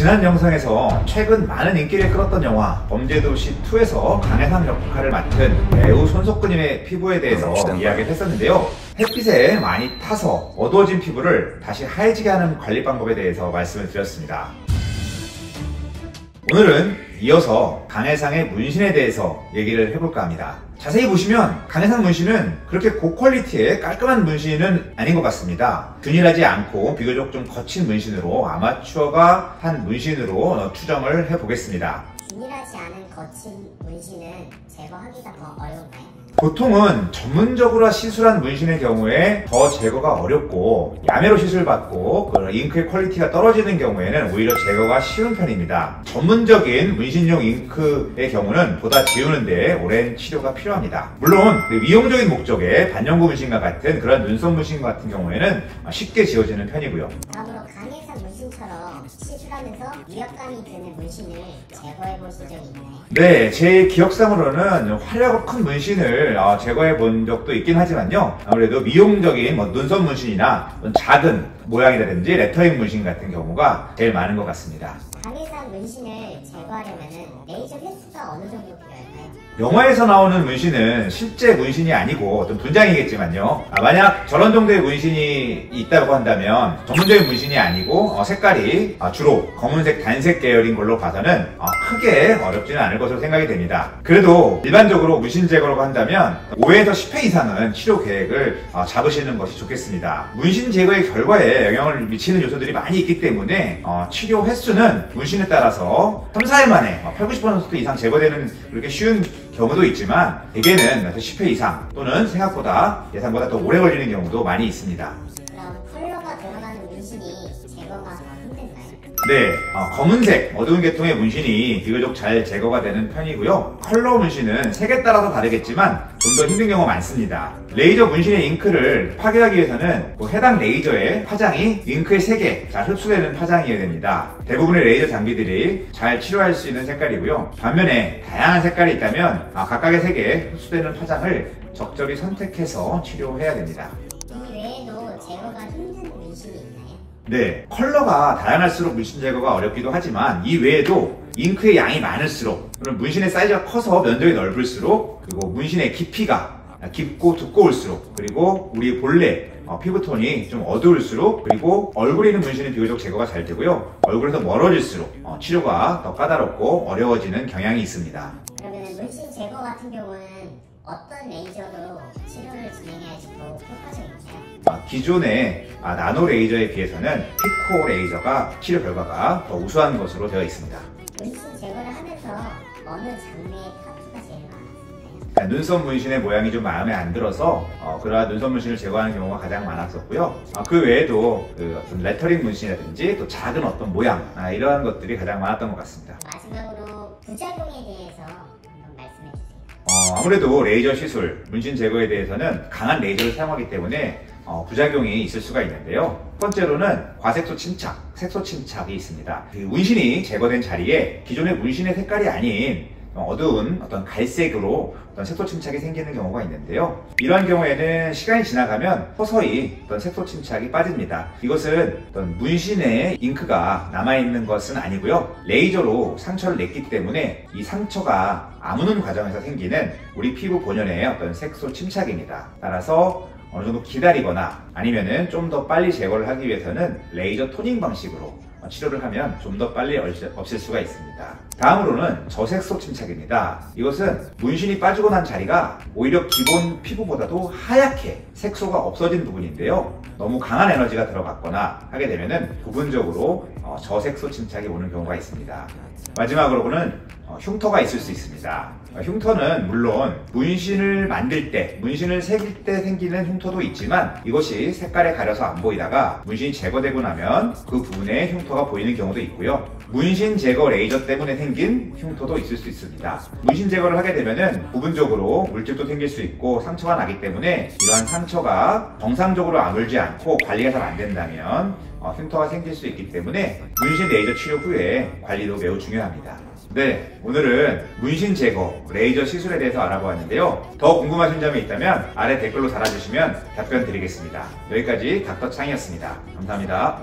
지난 영상에서 최근 많은 인기를 끌었던 영화 범죄도시2에서 강해상 역할을 맡은 배우 손석구님의 피부에 대해서 이야기를 했었는데요. 햇빛에 많이 타서 어두워진 피부를 다시 하얘지게 하는 관리 방법에 대해서 말씀을 드렸습니다. 오늘은 이어서 강해상의 문신에 대해서 얘기를 해볼까 합니다. 자세히 보시면 강해상 문신은 그렇게 고퀄리티의 깔끔한 문신은 아닌 것 같습니다. 균일하지 않고 비교적 좀 거친 문신으로 아마추어가 한 문신으로 추정을 해보겠습니다. 균일하지 않은 거친 문신은 제거하기가 더 어려운가요? 보통은 전문적으로 시술한 문신의 경우에 더 제거가 어렵고 야매로 시술받고 잉크의 퀄리티가 떨어지는 경우에는 오히려 제거가 쉬운 편입니다. 전문적인 문신용 잉크의 경우는 보다 지우는데 오랜 치료가 필요합니다. 물론 미용적인 목적의 반영구 문신과 같은 그런 눈썹 문신 같은 경우에는 쉽게 지워지는 편이고요. 다음으로 강해상 문신처럼 시술하면서 위압감이 드는 문신을 제거해 보신 적이 있나요? 네, 제 기억상으로는 화려하고 큰 문신을 제거해 본 적도 있긴 하지만요. 아무래도 미용적인 눈썹 문신이나 작은 모양이라든지 레터링 문신 같은 경우가 제일 많은 것 같습니다. 강해상 문신을 제거하려면 레이저 횟수가 어느 정도 필요할까요? 영화에서 나오는 문신은 실제 문신이 아니고 좀 분장이겠지만요. 만약 저런 정도의 문신이 있다고 한다면 전문적인 문신이 아니고 색깔이 주로 검은색 단색 계열인 걸로 봐서는 크게 어렵지는 않을 것으로 생각이 됩니다. 그래도 일반적으로 문신 제거라고 한다면 5회에서 10회 이상은 치료 계획을 잡으시는 것이 좋겠습니다. 문신 제거의 결과에 영향을 미치는 요소들이 많이 있기 때문에 치료 횟수는 문신에 따라서 3, 4일 만에 80, 90% 이상 제거되는 그렇게 쉬운 경우도 있지만 대개는 10회 이상 또는 생각보다 예상보다 더 오래 걸리는 경우도 많이 있습니다. 그럼 컬러가 들어가는 문신이 제거가 더 힘든가요? 네, 검은색, 어두운 계통의 문신이 비교적 잘 제거가 되는 편이고요. 컬러 문신은 색에 따라서 다르겠지만 좀 더 힘든 경우가 많습니다. 레이저 문신의 잉크를 파괴하기 위해서는 해당 레이저의 파장이 잉크의 색에 잘 흡수되는 파장이어야 됩니다. 대부분의 레이저 장비들이 잘 치료할 수 있는 색깔이고요. 반면에 다양한 색깔이 있다면 각각의 색에 흡수되는 파장을 적절히 선택해서 치료해야 됩니다. 이 외에도 제거가 힘든 문신이 있나요? 네, 컬러가 다양할수록 문신 제거가 어렵기도 하지만 이 외에도 잉크의 양이 많을수록 그리고 문신의 사이즈가 커서 면적이 넓을수록 그리고 문신의 깊이가 깊고 두꺼울수록 그리고 우리 본래 피부톤이 좀 어두울수록 그리고 얼굴에 있는 문신은 비교적 제거가 잘 되고요. 얼굴에서 멀어질수록 치료가 더 까다롭고 어려워지는 경향이 있습니다. 그러면 문신 제거 같은 경우는 어떤 레이저로 치료를 진행해야지 더 효과적인가요? 기존의 나노 레이저에 비해서는 피코 레이저가 치료 결과가 더 우수한 것으로 되어 있습니다. 문신 제거를 하면서 어느 장르의 타투가 제일 많았나요? 눈썹 문신의 모양이 좀 마음에 안 들어서 그러한 눈썹 문신을 제거하는 경우가 가장 많았었고요. 그 외에도 어떤 레터링 문신이라든지 또 작은 어떤 모양 이러한 것들이 가장 많았던 것 같습니다. 마지막으로 부작용에 대해서 한번 말씀해 주세요. 아무래도 레이저 시술, 문신 제거에 대해서는 강한 레이저를 사용하기 때문에 부작용이 있을 수가 있는데요. 첫 번째로는 과색소 침착, 색소 침착이 있습니다. 문신이 제거된 자리에 기존의 문신의 색깔이 아닌 어두운 어떤 갈색으로 어떤 색소 침착이 생기는 경우가 있는데요. 이러한 경우에는 시간이 지나가면 서서히 어떤 색소 침착이 빠집니다. 이것은 어떤 문신에 잉크가 남아있는 것은 아니고요. 레이저로 상처를 냈기 때문에 이 상처가 아무는 과정에서 생기는 우리 피부 본연의 어떤 색소 침착입니다. 따라서 어느 정도 기다리거나 아니면은 좀 더 빨리 제거를 하기 위해서는 레이저 토닝 방식으로 치료를 하면 좀 더 빨리 없앨 수가 있습니다. 다음으로는 저색소 침착입니다. 이것은 문신이 빠지고 난 자리가 오히려 기본 피부보다도 하얗게 색소가 없어진 부분인데요. 너무 강한 에너지가 들어갔거나 하게 되면은 부분적으로 저색소 침착이 오는 경우가 있습니다. 마지막으로는 흉터가 있을 수 있습니다. 흉터는 물론 문신을 만들 때, 문신을 새길 때 생기는 흉터도 있지만 이것이 색깔에 가려서 안 보이다가 문신이 제거되고 나면 그 부분에 흉터가 보이는 경우도 있고요. 문신 제거 레이저 때문에 생긴 흉터도 있을 수 있습니다. 문신 제거를 하게 되면은 부분적으로 물집도 생길 수 있고 상처가 나기 때문에 이러한 상처가 정상적으로 아물지 않고 관리가 잘 안 된다면 흉터가 생길 수 있기 때문에 문신 레이저 치료 후에 관리도 매우 중요합니다. 네, 오늘은 문신 제거, 레이저 시술에 대해서 알아보았는데요. 더 궁금하신 점이 있다면 아래 댓글로 달아주시면 답변 드리겠습니다. 여기까지 닥터 창이었습니다. 감사합니다.